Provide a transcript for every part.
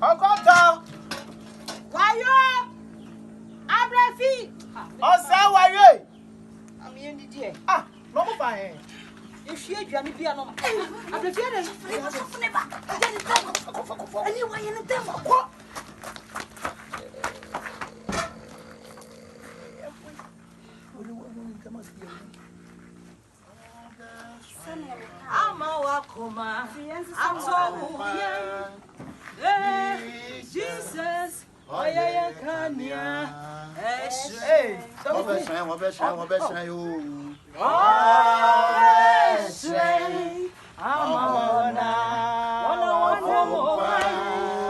Uncle, why you? Abrefi. Oh, say why you? I'm in the day. Ah, no more fine. If you are be a normal, Abrefi, anyway, in the devil. I'm a wakuma. I'm so Jesus. Oh yeah, Kanya. Hey, what best you?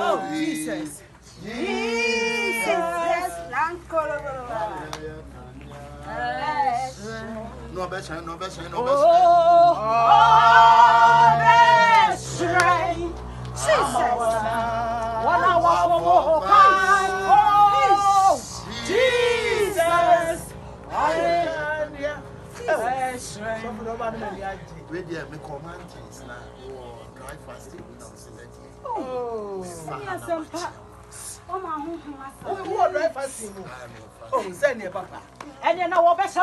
Oh, Jesus. Jesus. No best. Jesus. Wait there, me command things now. Dry fasting without select. Oh, Oh, dry fasting. Oh, send your papa. and then our best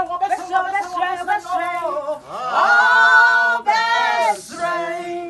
friend.